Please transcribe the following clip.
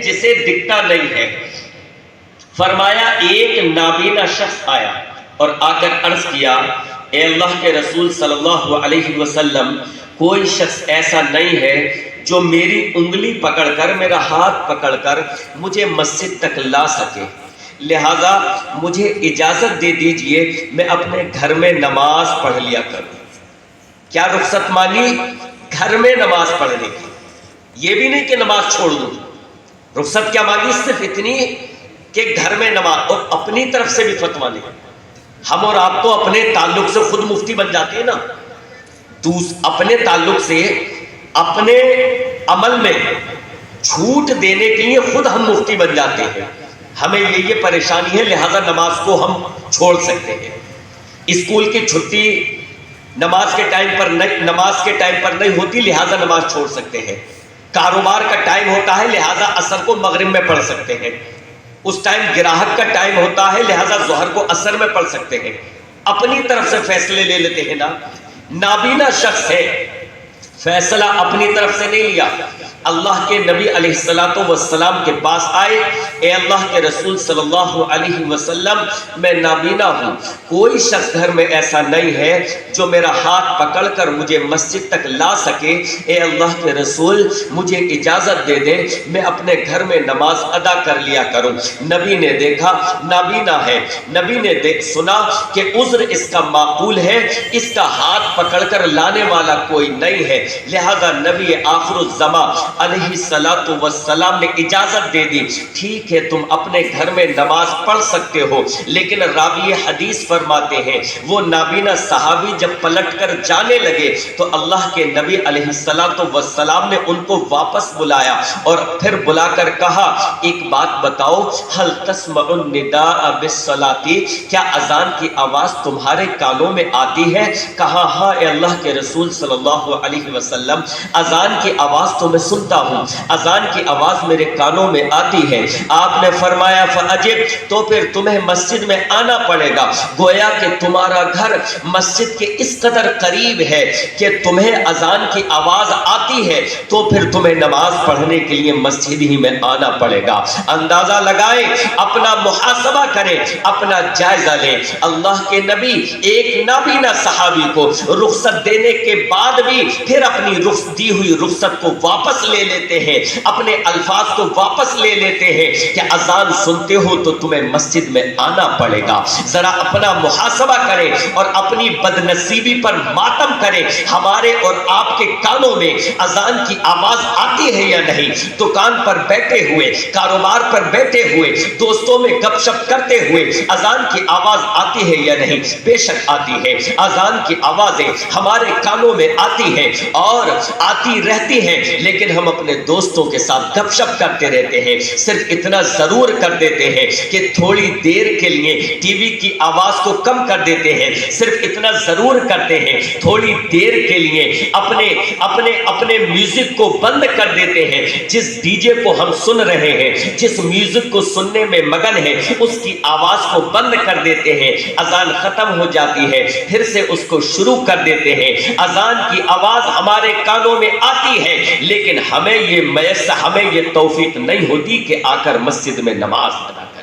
جسے دکھتا نہیں ہے۔ فرمایا ایک نابینا شخص آیا اور آ کر عرض کیا، اے اللہ کے رسول صلی اللہ علیہ وسلم، کوئی شخص ایسا نہیں ہے جو میری انگلی پکڑ کر، میرا ہاتھ پکڑ کر مجھے مسجد تک لا سکے، لہذا مجھے اجازت دے دیجئے میں اپنے گھر میں نماز پڑھ لیا کروں۔ کیا رخصت مانگی؟ گھر میں نماز پڑھنے کی، یہ بھی نہیں کہ نماز چھوڑ دوں۔ رخصت کیا مانگی؟ صرف اتنی کہ گھر میں نماز، اور اپنی طرف سے بھی فتویٰ نہیں۔ ہم اور آپ تو اپنے تعلق سے خود مفتی بن جاتے ہیں نا، اپنے تعلق سے اپنے عمل میں چھوٹ دینے کے لیے خود ہم مفتی بن جاتے ہیں۔ ہمیں یہ پریشانی ہے، لہذا نماز کو ہم چھوڑ سکتے ہیں۔ اسکول کی چھٹی نماز کے ٹائم پر نہیں ہوتی، لہذا نماز چھوڑ سکتے ہیں۔ کاروبار کا ٹائم ہوتا ہے، لہذا عصر کو مغرب میں پڑھ سکتے ہیں۔ اس ٹائم گراہک کا ٹائم ہوتا ہے، لہذا ظہر کو عصر میں پڑھ سکتے ہیں۔ اپنی طرف سے فیصلے لے لیتے ہیں نا۔ نابینا شخص ہے، فیصلہ اپنی طرف سے نہیں لیا۔ اللہ کے نبی علیہ السلام کے پاس آئے، اے اللہ کے رسول صلی اللہ علیہ وسلم، میں نابینا ہوں، کوئی شخص گھر میں ایسا نہیں ہے جو میرا ہاتھ پکڑ کر مجھے مسجد تک لا سکے، اے اللہ کے رسول مجھے اجازت دے دیں، میں اپنے گھر میں نماز ادا کر لیا کروں۔ نبی نے دیکھا نابینا ہے، نبی نے سنا کہ عذر اس کا معقول ہے، اس کا ہاتھ پکڑ کر لانے والا کوئی نہیں ہے، لہذا نبی آخر الزمان علیہ السلام نے اجازت دے دی، ٹھیک ہے تم اپنے گھر میں نماز پڑھ سکتے ہو۔ لیکن راوی حدیث فرماتے ہیں وہ نابینا صحابی جب پلٹ کر جانے لگے تو اللہ کے نبی علیہ السلام نے ان کو واپس بلایا اور پھر بلا کر کہا، ایک بات بتاؤ، هل تسمع النداء بالصلاۃ، کیا اذان کی آواز تمہارے کانوں میں آتی ہے؟ کہا ہاں اے اللہ کے رسول صلی اللہ علیہ وسلم، اذان کی آواز تو میں سنتا ہوں، اذان کی آواز میرے کانوں میں آتی ہے۔ آپ نے فرمایا فاجب، تو پھر تمہیں مسجد میں آنا پڑے گا، گویا کہ تمہارا گھر مسجد کے اس قدر قریب ہے کہ تمہیں اذان کی آواز آتی ہے، تو پھر تمہیں نماز پڑھنے کے لیے مسجد ہی میں آنا پڑے گا۔ اندازہ لگائیں، اپنا محاسبہ کریں، اپنا جائزہ لیں۔ اللہ کے نبی ایک نابینا صحابی کو رخصت دینے کے بعد بھی پھر اپنی دی ہوئی رخصت کو واپس لے لیتے ہیں، اپنے الفاظ کو واپس لے لیتے ہیں کہ اذان سنتے ہو تو تمہیں مسجد میں آنا پڑے گا۔ ذرا اپنا محاسبہ کریں اور اپنی بدنصیبی پر ماتم کریں۔ ہمارے اور آپ کے کانوں میں اذان کی آواز آتی ہے یا نہیں؟ دکان پر بیٹھے ہوئے، کاروبار پر بیٹھے ہوئے، دوستوں میں گپ شپ کرتے ہوئے اذان کی آواز آتی ہے یا نہیں؟ بے شک آتی ہے۔ اذان کی آوازیں ہمارے کانوں میں آتی ہیں اور آتی رہتی ہیں، لیکن ہم اپنے دوستوں کے ساتھ گپ شپ کرتے رہتے ہیں۔ صرف اتنا ضرور کر دیتے ہیں کہ تھوڑی دیر کے لیے ٹی وی کی آواز کو کم کر دیتے ہیں، صرف اتنا ضرور کرتے ہیں، تھوڑی دیر کے لیے اپنے میوزک کو بند کر دیتے ہیں۔ جس ڈی جے کو ہم سن رہے ہیں، جس میوزک کو سننے میں مگن ہے، اس کی آواز کو بند کر دیتے ہیں۔ اذان ختم ہو جاتی ہے، پھر سے اس کو شروع کر دیتے ہیں۔ اذان کی آواز ہمارے کانوں میں آتی ہے، لیکن ہمیں یہ توفیق نہیں ہوتی کہ آ کر مسجد میں نماز ادا کریں۔